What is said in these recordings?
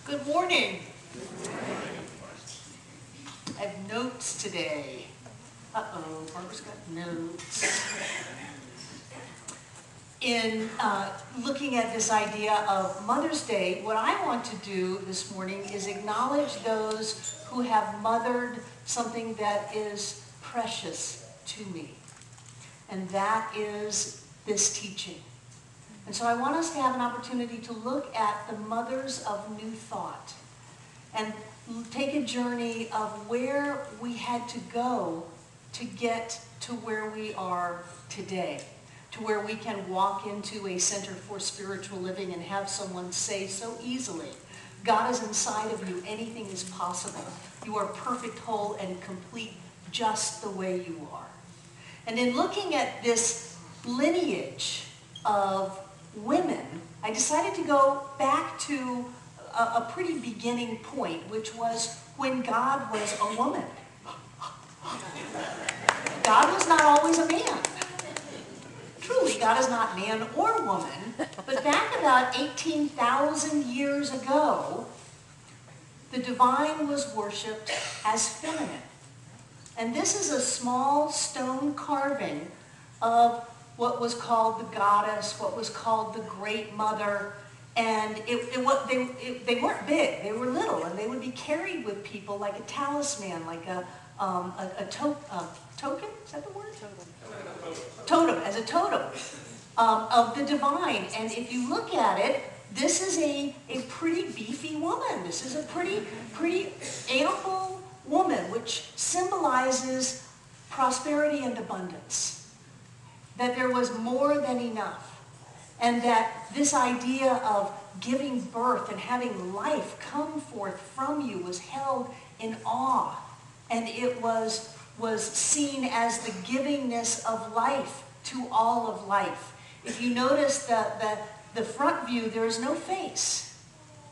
Good morning. I have notes today. Uh-oh, Barbara's got notes. In looking at this idea of Mother's Day, what I want to do this morning is acknowledge those who have mothered something that is precious to me. And that is this teaching. And so I want us to have an opportunity to look at the mothers of New Thought and take a journey of where we had to go to get to where we are today, to where we can walk into a center for spiritual living and have someone say so easily, God is inside of you, anything is possible. You are perfect, whole, and complete just the way you are. And in looking at this lineage of women, I decided to go back to a pretty beginning point, which was when God was a woman. God was not always a man. Truly, God is not man or woman, but back about 18,000 years ago, the divine was worshipped as feminine. And this is a small stone carving of what was called the goddess, what was called the Great Mother. And they weren't big, they were little, and they would be carried with people like a talisman, like a token, is that the word? Totem, as a totem of the divine. And if you look at it, this is a pretty beefy woman. This is a pretty ample woman, which symbolizes prosperity and abundance. That there was more than enough. And that this idea of giving birth and having life come forth from you was held in awe. And it was seen as the givingness of life to all of life. If you notice the front view, there is no face,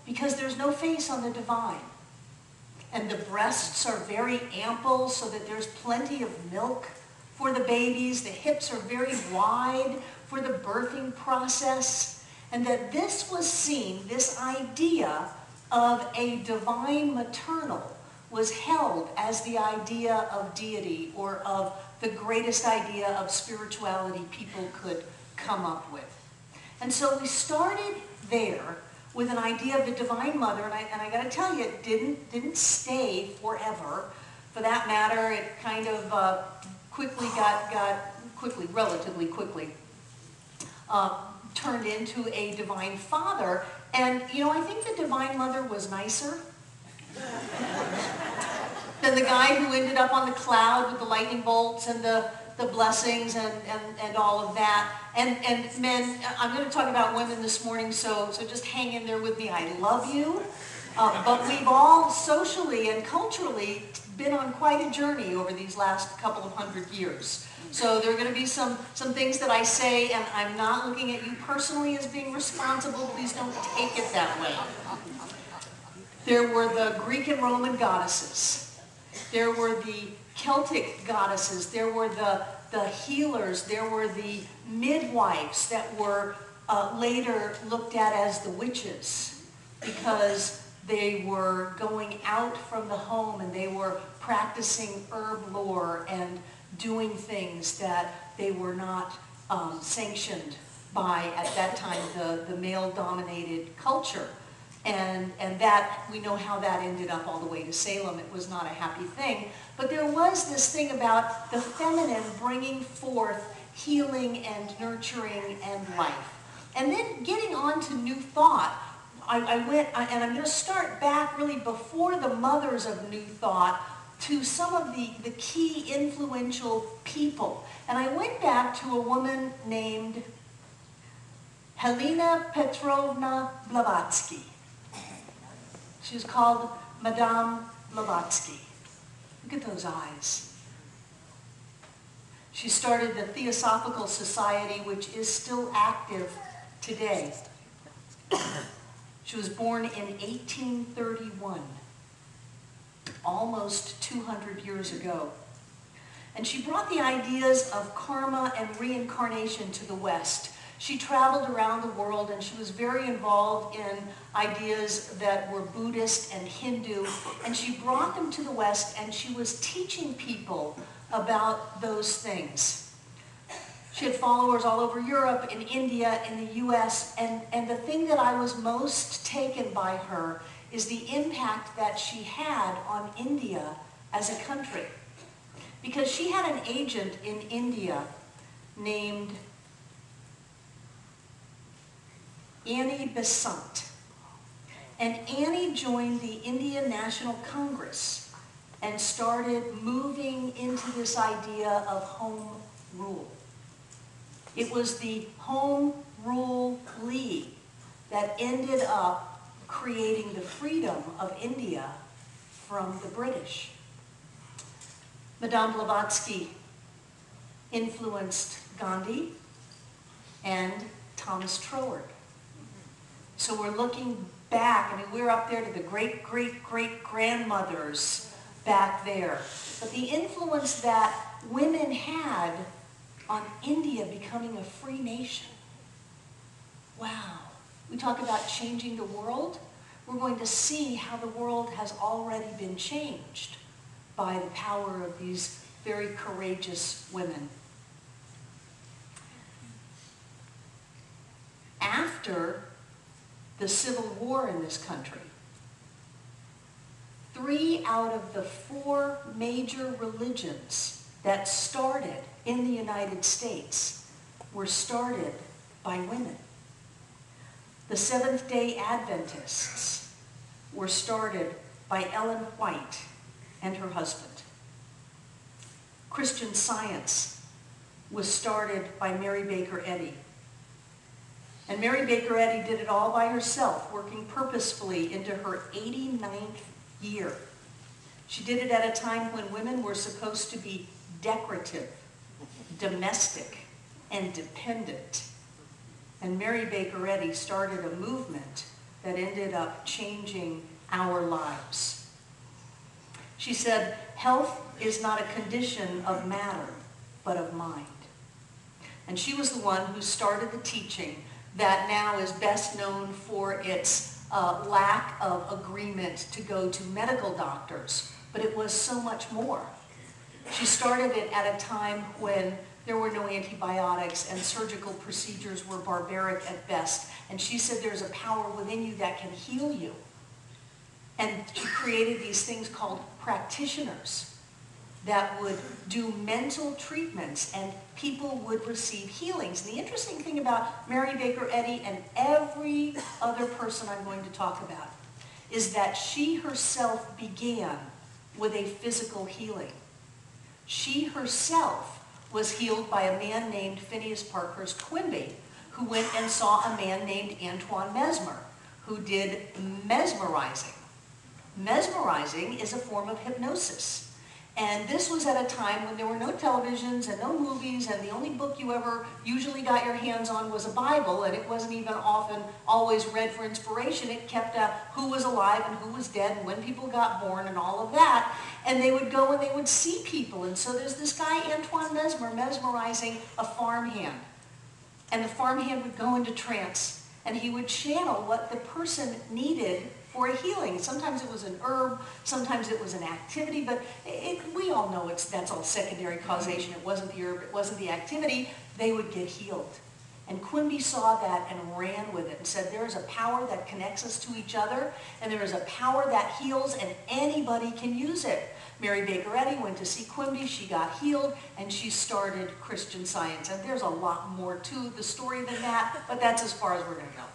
because there's no face on the divine. And the breasts are very ample so that there's plenty of milk for the babies. The hips are very wide for the birthing process. And that this was seen, this idea of a divine maternal was held as the idea of deity, or of the greatest idea of spirituality people could come up with. And so we started there with an idea of the Divine Mother, and I got to tell you, it didn't stay forever. For that matter, it kind of relatively quickly, turned into a Divine Father. And, I think the Divine Mother was nicer than the guy who ended up on the cloud with the lightning bolts and the blessings and all of that. And men, I'm going to talk about women this morning, so just hang in there with me. I love you. But we've all socially and culturally been on quite a journey over these last couple of 100 years. So there are going to be some things that I say, and I'm not looking at you personally as being responsible. Please don't take it that way. There were the Greek and Roman goddesses. There were the Celtic goddesses. There were the healers. There were the midwives that were later looked at as the witches, because they were going out from the home and they were practicing herb lore and doing things that they were not sanctioned by, at that time, the male-dominated culture. And that, we know how that ended up all the way to Salem. It was not a happy thing. But there was this thing about the feminine bringing forth healing and nurturing and life. And then getting on to New Thought, I went, and I'm going to start back really before the mothers of New Thought, to some of the key influential people. And I went back to a woman named Helena Petrovna Blavatsky. She was called Madame Blavatsky. Look at those eyes. She started the Theosophical Society, which is still active today. She was born in 1831, almost 200 years ago. And she brought the ideas of karma and reincarnation to the West. She traveled around the world, and she was very involved in ideas that were Buddhist and Hindu, and she brought them to the West, and she was teaching people about those things. She had followers all over Europe, in India, in the US, and the thing that I was most taken by her is the impact that she had on India as a country. Because she had an agent in India named Annie Besant. And Annie joined the Indian National Congress and started moving into this idea of home rule. It was the Home Rule League that ended up creating the freedom of India from the British. Madame Blavatsky influenced Gandhi and Thomas Troward. So we're looking back, I mean, we're up there to the great-great-great-grandmothers back there. But the influence that women had on India becoming a free nation. Wow. We talk about changing the world. We're going to see how the world has already been changed by the power of these very courageous women. After the Civil War in this country, 3 out of the 4 major religions that started in the United States were started by women. The Seventh-day Adventists were started by Ellen White and her husband. Christian Science was started by Mary Baker Eddy. And Mary Baker Eddy did it all by herself, working purposefully into her 89th year. She did it at a time when women were supposed to be decorative, domestic, and dependent. And Mary Baker Eddy started a movement that ended up changing our lives. She said, health is not a condition of matter, but of mind. And she was the one who started the teaching that now is best known for its lack of agreement to go to medical doctors. But it was so much more. She started it at a time when there were no antibiotics and surgical procedures were barbaric at best. And she said there's a power within you that can heal you. And she created these things called practitioners that would do mental treatments and people would receive healings. And the interesting thing about Mary Baker Eddy and every other person I'm going to talk about is that she herself began with a physical healing. She herself was healed by a man named Phineas Parkhurst Quimby, who went and saw a man named Antoine Mesmer, who did mesmerizing. Mesmerizing is a form of hypnosis. And this was at a time when there were no televisions and no movies, and the only book you ever usually got your hands on was a Bible, and it wasn't even often always read for inspiration. It kept who was alive and who was dead and when people got born and all of that. And they would go and they would see people. And so there's this guy, Antoine Mesmer, mesmerizing a farmhand. And the farmhand would go into trance, and he would channel what the person needed for a healing. Sometimes it was an herb, sometimes it was an activity, but we all know that's all secondary causation. It wasn't the herb, it wasn't the activity. They would get healed. And Quimby saw that and ran with it and said, there is a power that connects us to each other, and there is a power that heals, and anybody can use it. Mary Baker Eddy went to see Quimby, she got healed, and she started Christian Science. And there's a lot more to the story than that, but that's as far as we're going to go.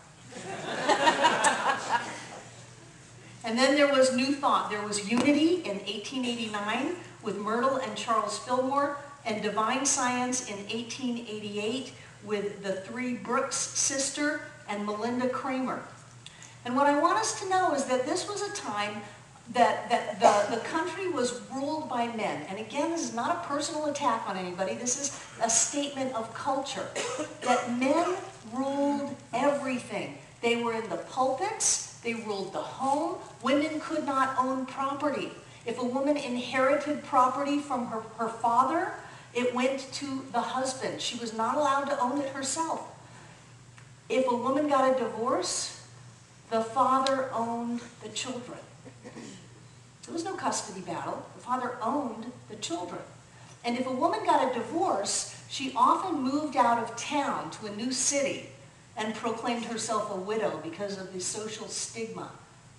And then there was New Thought. There was Unity in 1889 with Myrtle and Charles Fillmore, and Divine Science in 1888 with the 3 Brooks sister and Melinda Kramer. And what I want us to know is that this was a time that the country was ruled by men. And again, this is not a personal attack on anybody. This is a statement of culture. That men ruled everything. They were in the pulpits. They ruled the home. Women could not own property. If a woman inherited property from her father, it went to the husband. She was not allowed to own it herself. If a woman got a divorce, the father owned the children. There was no custody battle. The father owned the children. And if a woman got a divorce, she often moved out of town to a new city and proclaimed herself a widow because of the social stigma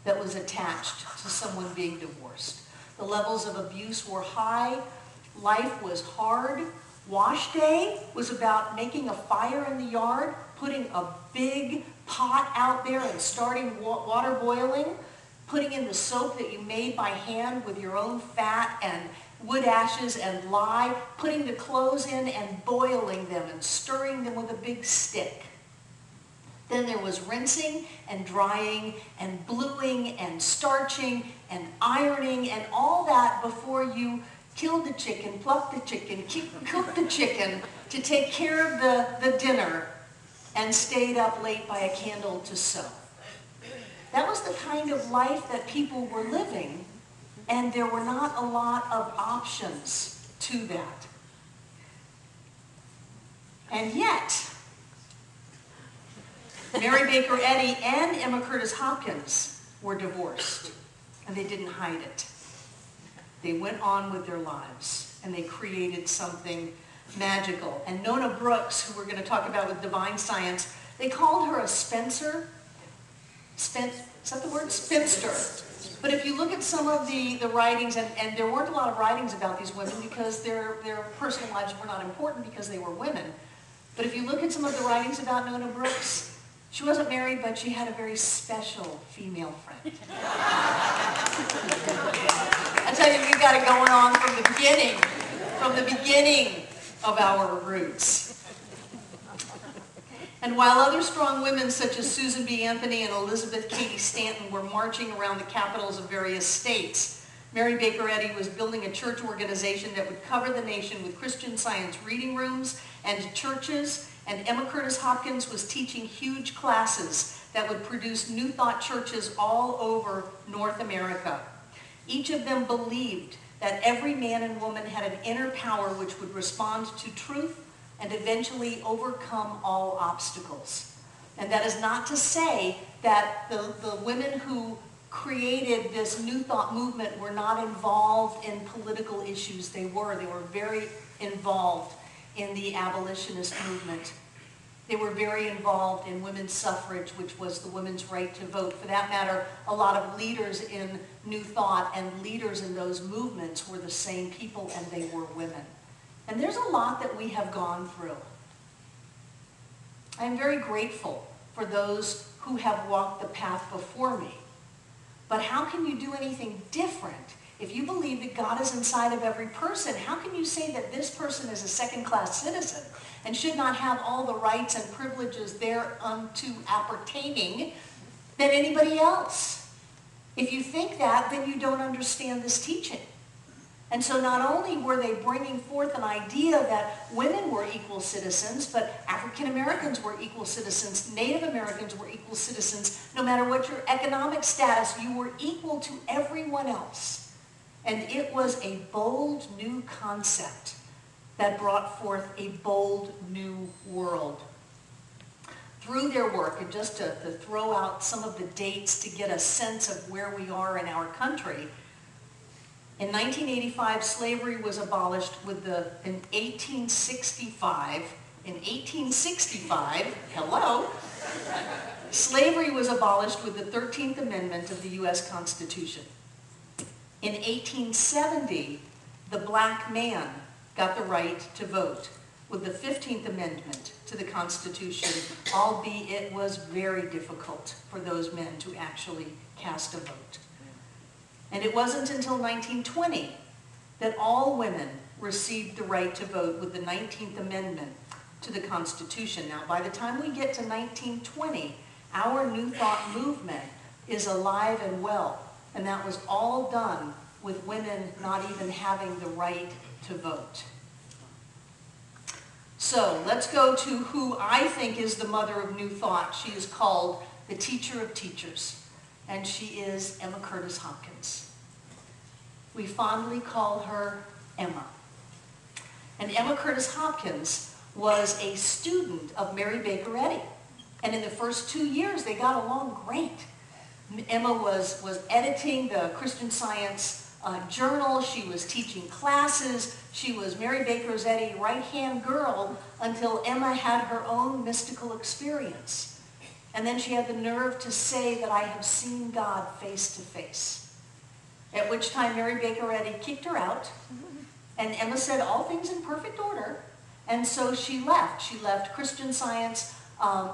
that was attached to someone being divorced. The levels of abuse were high. Life was hard. Wash day was about making a fire in the yard, putting a big pot out there and starting water boiling, putting in the soap that you made by hand with your own fat and wood ashes and lye, putting the clothes in and boiling them and stirring them with a big stick. Then there was rinsing and drying and bluing and starching and ironing and all that before you killed the chicken, plucked the chicken, cooked the chicken to take care of the dinner and stayed up late by a candle to sew. That was the kind of life that people were living, and there were not a lot of options to that. And yet, Mary Baker Eddy and Emma Curtis Hopkins were divorced, and they didn't hide it. They went on with their lives, and they created something magical. And Nona Brooks, who we're going to talk about with Divine Science, they called her a Spencer. Is that the word? Spinster. But if you look at some of the writings, and there weren't a lot of writings about these women because their personal lives were not important because they were women. But if you look at some of the writings about Nona Brooks, she wasn't married, but she had a very special female friend. I tell you, we got it going on from the beginning of our roots. And while other strong women such as Susan B. Anthony and Elizabeth Cady Stanton were marching around the capitals of various states, Mary Baker Eddy was building a church organization that would cover the nation with Christian Science reading rooms and churches, and Emma Curtis Hopkins was teaching huge classes that would produce New Thought churches all over North America. Each of them believed that every man and woman had an inner power which would respond to truth and eventually overcome all obstacles. And that is not to say that the women who created this New Thought movement were not involved in political issues. They were very involved in the abolitionist movement. They were very involved in women's suffrage, which was the women's right to vote. For that matter, a lot of leaders in New Thought and leaders in those movements were the same people, and they were women. And there's a lot that we have gone through. I am very grateful for those who have walked the path before me. But how can you do anything different if you believe that God is inside of every person? How can you say that this person is a second-class citizen and should not have all the rights and privileges thereunto appertaining than anybody else? If you think that, then you don't understand this teaching. And so not only were they bringing forth an idea that women were equal citizens, but African Americans were equal citizens, Native Americans were equal citizens. No matter what your economic status, you were equal to everyone else. And it was a bold new concept that brought forth a bold new world. Through their work, and just to throw out some of the dates to get a sense of where we are in our country, in 1985, slavery was abolished with in 1865, hello, slavery was abolished with the 13th Amendment of the U.S. Constitution. In 1870, the black man got the right to vote with the 15th Amendment to the Constitution, albeit it was very difficult for those men to actually cast a vote. And it wasn't until 1920 that all women received the right to vote with the 19th Amendment to the Constitution. Now, by the time we get to 1920, our New Thought movement is alive and well, and that was all done with women not even having the right to vote. So let's go to who I think is the mother of New Thought. She is called the teacher of teachers, and she is Emma Curtis Hopkins. We fondly call her Emma. And Emma Curtis Hopkins was a student of Mary Baker Eddy. And in the first 2 years, they got along great. Emma was editing the Christian Science journal. She was teaching classes. She was Mary Baker Eddy's right-hand girl until Emma had her own mystical experience. And then she had the nerve to say that I have seen God face to face. At which time Mary Baker Eddy kicked her out. And Emma said all things in perfect order. And so she left. She left Christian Science,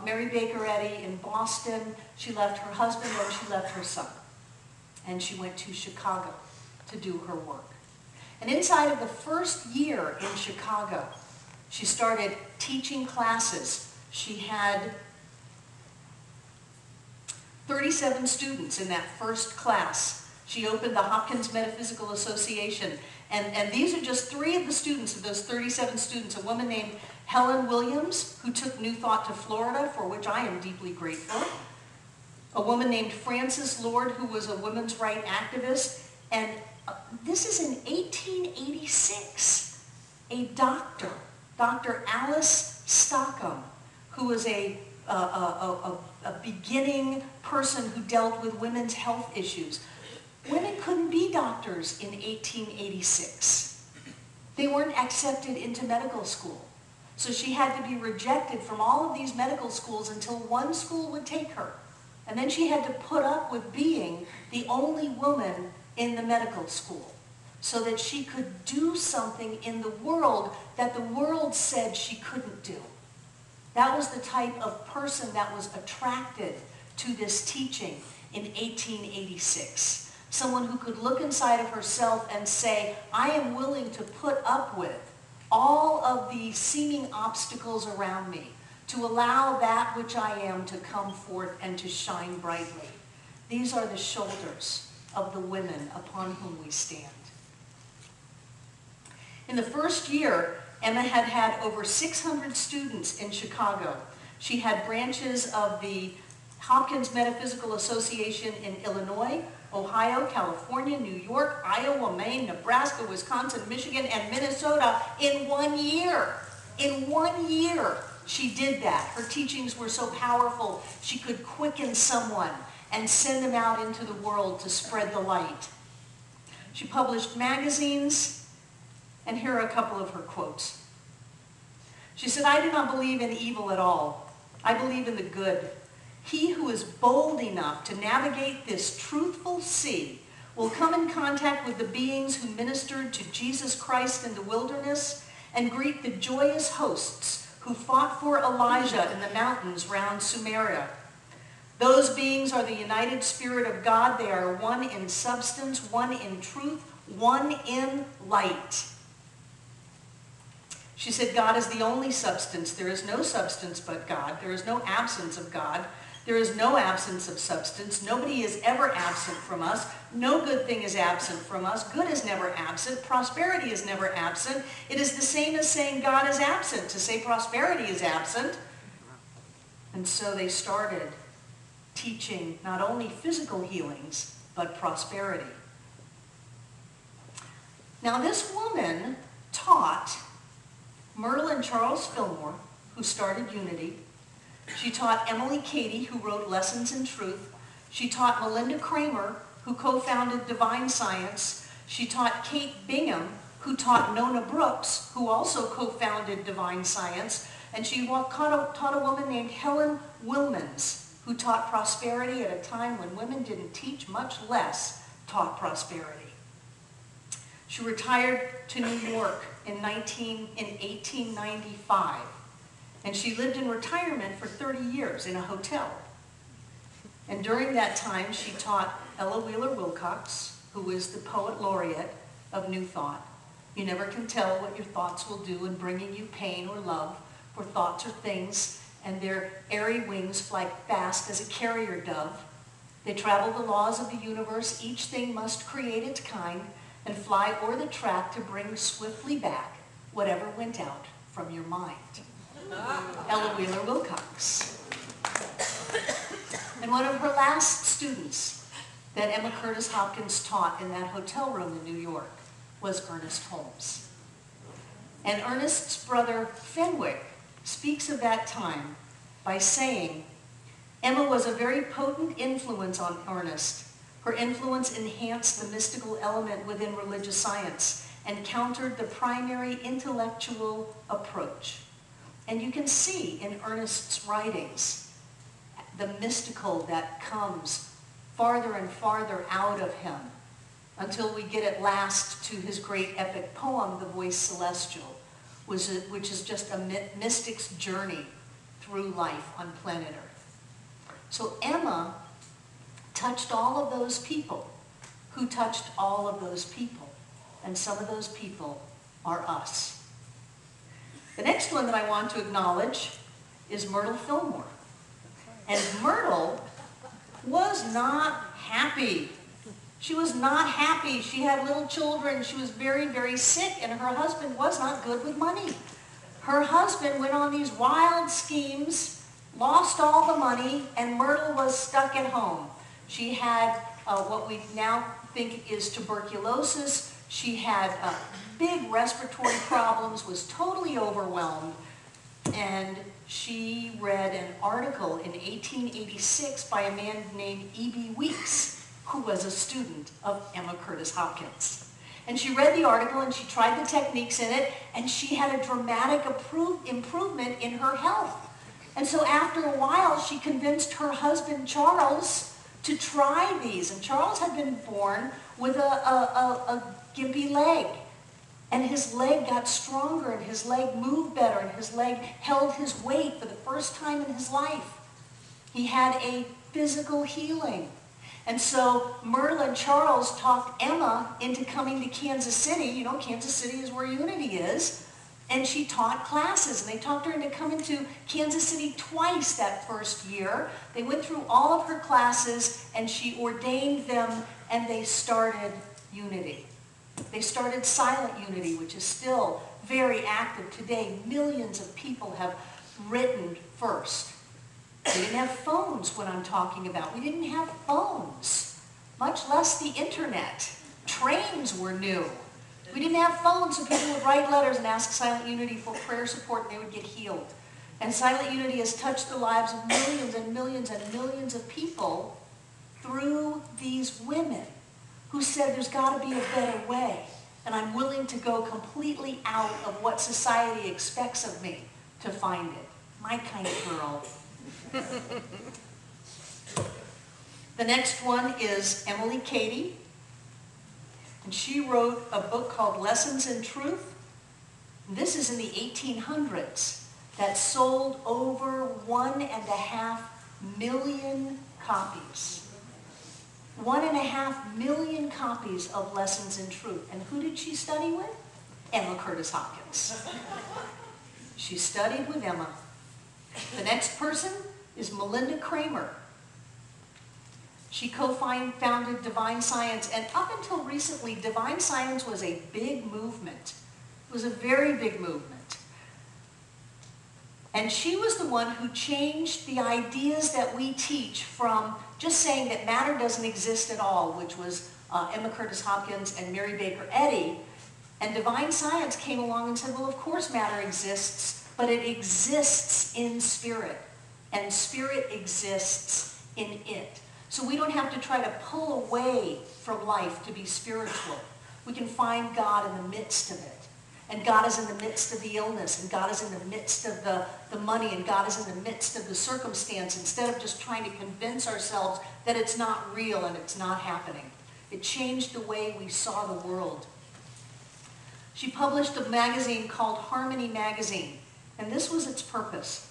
Mary Baker Eddy in Boston. She left her husband and she left her son. And she went to Chicago to do her work. And inside of the first year in Chicago, she started teaching classes. She had 37 students in that first class. She opened the Hopkins Metaphysical Association. And these are just 3 of the students, of those 37 students. A woman named Helen Williams, who took New Thought to Florida, for which I am deeply grateful. A woman named Frances Lord, who was a women's rights activist. And this is in 1886. A doctor, Dr. Alice Stockham, who was a beginning person who dealt with women's health issues. Women couldn't be doctors in 1886. They weren't accepted into medical school. So she had to be rejected from all of these medical schools until one school would take her. And then she had to put up with being the only woman in the medical school so that she could do something in the world that the world said she couldn't do. That was the type of person that was attracted to this teaching in 1886. Someone who could look inside of herself and say, I am willing to put up with all of the seeming obstacles around me to allow that which I am to come forth and to shine brightly. These are the shoulders of the women upon whom we stand. In the first year, Emma had had over 600 students in Chicago. She had branches of the Hopkins Metaphysical Association in Illinois, Ohio, California, New York, Iowa, Maine, Nebraska, Wisconsin, Michigan, and Minnesota in 1 year. In 1 year, she did that. Her teachings were so powerful, she could quicken someone and send them out into the world to spread the light. She published magazines, and here are a couple of her quotes. She said, I do not believe in evil at all. I believe in the good. He who is bold enough to navigate this truthful sea will come in contact with the beings who ministered to Jesus Christ in the wilderness and greet the joyous hosts who fought for Elijah in the mountains round Samaria. Those beings are the united Spirit of God. They are one in substance, one in truth, one in light. She said, God is the only substance. There is no substance but God. There is no absence of God. There is no absence of substance. Nobody is ever absent from us. No good thing is absent from us. Good is never absent. Prosperity is never absent. It is the same as saying God is absent, to say prosperity is absent. And so they started teaching not only physical healings, but prosperity. Now this woman taught Myrtle and Charles Fillmore, who started Unity. She taught Emily Cady, who wrote Lessons in Truth. She taught Melinda Kramer, who co-founded Divine Science. She taught Kate Bingham, who taught Nona Brooks, who also co-founded Divine Science. And she taught a woman named Helen Wilmans, who taught prosperity at a time when women didn't teach, much less taught prosperity. She retired to New York in 1895. And she lived in retirement for 30 years in a hotel. And during that time, she taught Ella Wheeler Wilcox, who is the poet laureate of New Thought. You never can tell what your thoughts will do in bringing you pain or love, for thoughts are things, and their airy wings fly fast as a carrier dove. They travel the laws of the universe. Each thing must create its kind and fly o'er the track to bring swiftly back whatever went out from your mind. Ella Wheeler Wilcox. And one of her last students that Emma Curtis Hopkins taught in that hotel room in New York was Ernest Holmes. And Ernest's brother Fenwick speaks of that time by saying Emma was a very potent influence on Ernest. Her influence enhanced the mystical element within religious science and countered the primary intellectual approach. And you can see in Ernest's writings the mystical that comes farther and farther out of him until we get at last to his great epic poem, The Voice Celestial, which is just a mystic's journey through life on planet Earth. So Emma touched all of those people who touched all of those people. And some of those people are us. The next one that I want to acknowledge is Myrtle Fillmore. And Myrtle was not happy. She was not happy. She had little children. She was very, very sick, and her husband was not good with money. Her husband went on these wild schemes, lost all the money, and Myrtle was stuck at home. She had what we now think is tuberculosis. She had big respiratory problems, was totally overwhelmed, and she read an article in 1886 by a man named E.B. Weeks, who was a student of Emma Curtis Hopkins. And she read the article and she tried the techniques in it, and she had a dramatic improvement in her health. And so after a while, she convinced her husband, Charles, to try these. And Charles had been born with a gimpy leg. And his leg got stronger, and his leg moved better, and his leg held his weight for the first time in his life. He had a physical healing. And so Myrtle and Charles talked Emma into coming to Kansas City. You know, Kansas City is where Unity is. And she taught classes, and they talked her into coming to Kansas City twice that first year. They went through all of her classes, and she ordained them, and they started Unity. They started Silent Unity, which is still very active today. Millions of people have written first. We didn't have phones when I'm talking about. We didn't have phones, much less the internet. Trains were new. We didn't have phones, so people would write letters and ask Silent Unity for prayer support, and they would get healed. And Silent Unity has touched the lives of millions and millions and millions of people through these women who said there's got to be a better way, and I'm willing to go completely out of what society expects of me to find it. My kind of girl. The next one is Emily Cady, and she wrote a book called Lessons in Truth. This is in the 1800s that sold over 1.5 million copies. 1.5 million copies of Lessons in Truth. And who did she study with? Emma Curtis Hopkins. She studied with Emma. The next person is Melinda Kramer. She co-founded Divine Science, and up until recently, Divine Science was a big movement. It was a very big movement. And she was the one who changed the ideas that we teach from just saying that matter doesn't exist at all, which was Emma Curtis Hopkins and Mary Baker Eddy. And Divine Science came along and said, well, of course matter exists, but it exists in spirit. And spirit exists in it. So we don't have to try to pull away from life to be spiritual. We can find God in the midst of it. And God is in the midst of the illness, and God is in the midst of the money, and God is in the midst of the circumstance, instead of just trying to convince ourselves that it's not real and it's not happening. It changed the way we saw the world. She published a magazine called Harmony Magazine, and this was its purpose: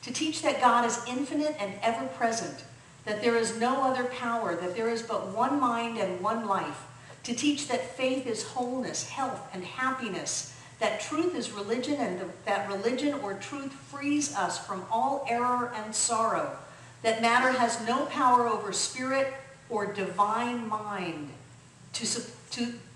to teach that God is infinite and ever-present, that there is no other power, that there is but one mind and one life, to teach that faith is wholeness, health, and happiness, that truth is religion, and that religion or truth frees us from all error and sorrow, that matter has no power over spirit or divine mind, to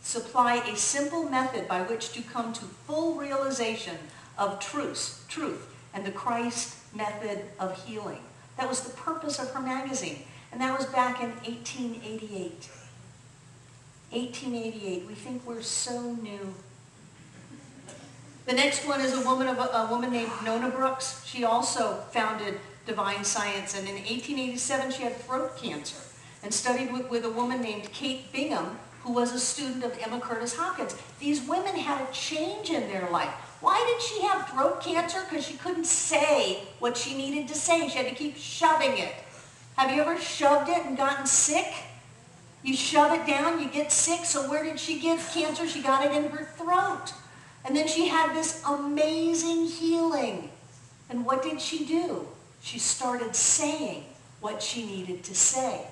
supply a simple method by which to come to full realization of truth, and the Christ method of healing. That was the purpose of her magazine, and that was back in 1888. 1888. We think we're so new. The next one is a woman named Nona Brooks. She also founded divine science. And in 1887, she had throat cancer and studied with a woman named Kate Bingham, who was a student of Emma Curtis Hopkins. These women had a change in their life. Why did she have throat cancer? Because she couldn't say what she needed to say. She had to keep shoving it. Have you ever shoved it and gotten sick? You shove it down, you get sick. So where did she get cancer? She got it in her throat. And then she had this amazing healing. And what did she do? She started saying what she needed to say.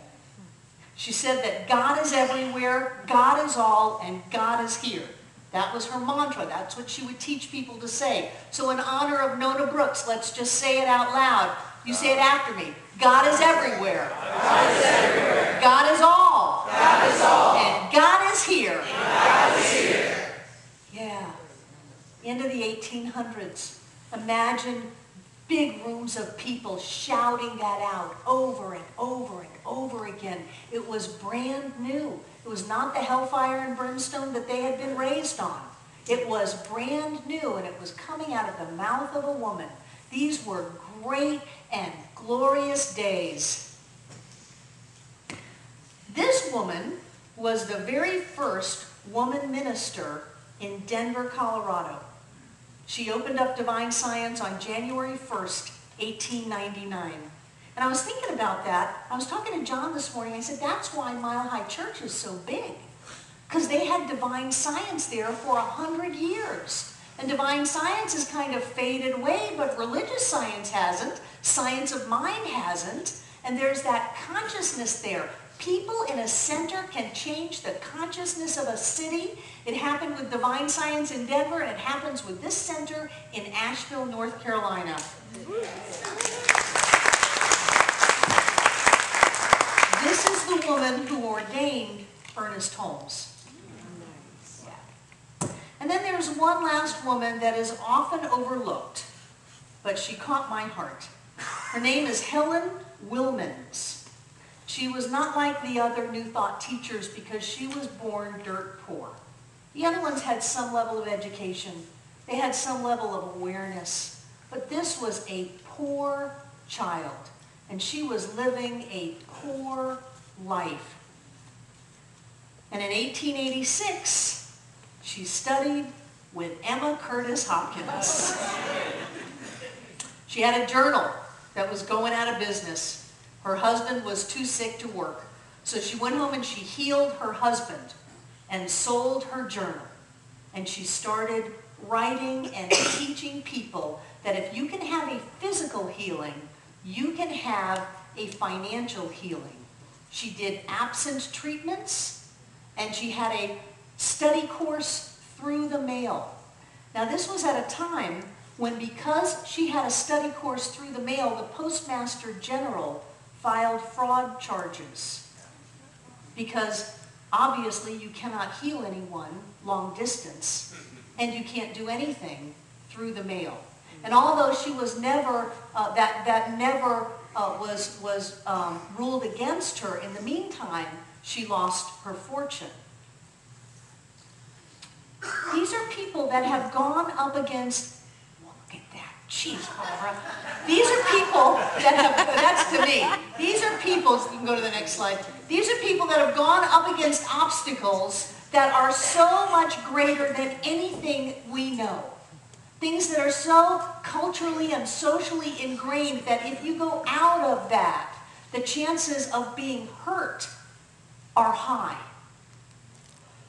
She said that God is everywhere, God is all, and God is here. That was her mantra. That's what she would teach people to say. So in honor of Nona Brooks, let's just say it out loud. You say it after me. God is everywhere. God is everywhere. God is all. God is all. And God is here. And God is here. Yeah. Into the 1800s. Imagine big rooms of people shouting that out over and over and over again. It was brand new. It was not the hellfire and brimstone that they had been raised on. It was brand new, and it was coming out of the mouth of a woman. These were great and glorious days. This woman was the very first woman minister in Denver, Colorado. She opened up Divine Science on January 1st, 1899. And I was thinking about that. I was talking to John this morning. I said, that's why Mile High Church is so big. Because they had Divine Science there for 100 years. And Divine Science has kind of faded away, but religious science hasn't. Science of mind hasn't. And there's that consciousness there. People in a center can change the consciousness of a city. It happened with Divine Science in Denver, and it happens with this center in Asheville, North Carolina. This is the woman who ordained Ernest Holmes. Yeah. And then there's one last woman that is often overlooked, but she caught my heart. Her name is Helen Wilmans. She was not like the other New Thought teachers because she was born dirt poor. The other ones had some level of education. They had some level of awareness. But this was a poor child, and she was living a poor life. And in 1886, she studied with Emma Curtis Hopkins. She had a journal that was going out of business. Her husband was too sick to work. So she went home and she healed her husband and sold her journal. And she started writing and teaching people that if you can have a physical healing, you can have a financial healing. She did absent treatments, and she had a study course through the mail. Now this was at a time when, because she had a study course through the mail, the Postmaster General filed fraud charges. Because obviously you cannot heal anyone long distance, and you can't do anything through the mail. And although she was never, that never was ruled against her, in the meantime, she lost her fortune. These are people that have gone up against, look at that, jeez, Barbara. These are people that have, that's to me, these are people, you can go to the next slide, these are people that have gone up against obstacles that are so much greater than anything we know. Things that are so culturally and socially ingrained that if you go out of that, the chances of being hurt are high.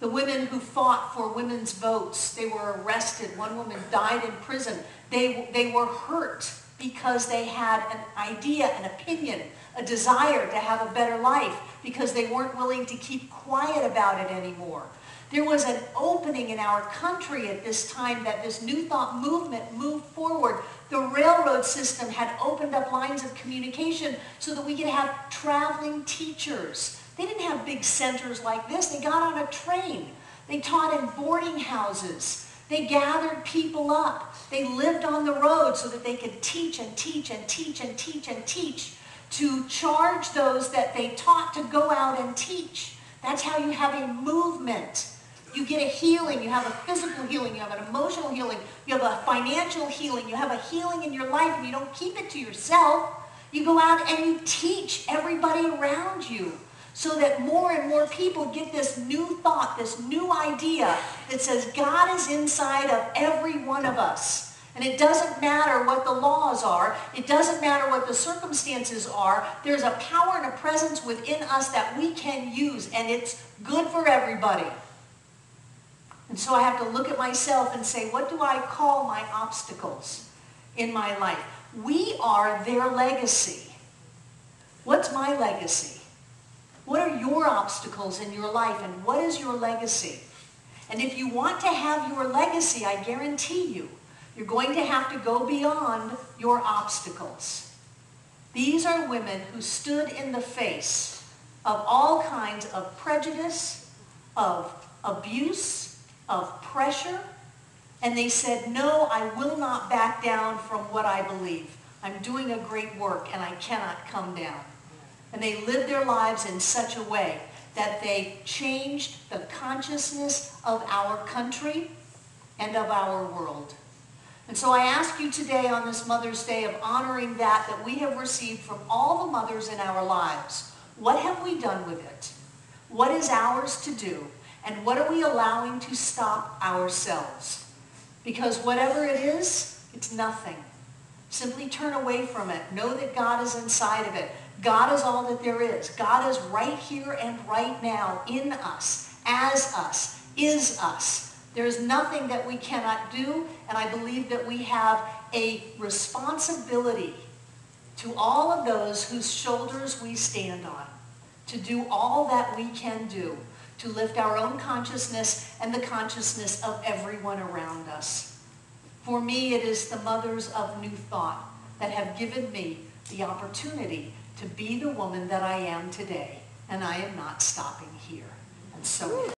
The women who fought for women's votes, they were arrested. One woman died in prison. They were hurt because they had an idea, an opinion, a desire to have a better life because they weren't willing to keep quiet about it anymore. There was an opening in our country at this time that this New Thought movement moved forward. The railroad system had opened up lines of communication so that we could have traveling teachers. They didn't have big centers like this. They got on a train. They taught in boarding houses. They gathered people up. They lived on the road so that they could teach and teach and teach and teach and teach, to charge those that they taught to go out and teach. That's how you have a movement. You get a healing, you have a physical healing, you have an emotional healing, you have a financial healing, you have a healing in your life, and you don't keep it to yourself. You go out and you teach everybody around you so that more and more people get this new thought, this new idea that says God is inside of every one of us. And it doesn't matter what the laws are. It doesn't matter what the circumstances are. There's a power and a presence within us that we can use, and it's good for everybody. And so I have to look at myself and say, what do I call my obstacles in my life? We are their legacy. What's my legacy? What are your obstacles in your life, and what is your legacy? And if you want to have your legacy, I guarantee you, you're going to have to go beyond your obstacles. These are women who stood in the face of all kinds of prejudice, of abuse, of pressure, and they said, no, I will not back down from what I believe. I'm doing a great work and I cannot come down. And they lived their lives in such a way that they changed the consciousness of our country and of our world. And so I ask you today on this Mother's Day of honoring that we have received from all the mothers in our lives. What have we done with it? What is ours to do? And what are we allowing to stop ourselves? Because whatever it is, it's nothing. Simply turn away from it. Know that God is inside of it. God is all that there is. God is right here and right now in us, as us, is us. There is nothing that we cannot do, and I believe that we have a responsibility to all of those whose shoulders we stand on, to do all that we can do, to lift our own consciousness and the consciousness of everyone around us. For me, it is the mothers of New Thought that have given me the opportunity to be the woman that I am today, and I am not stopping here. And so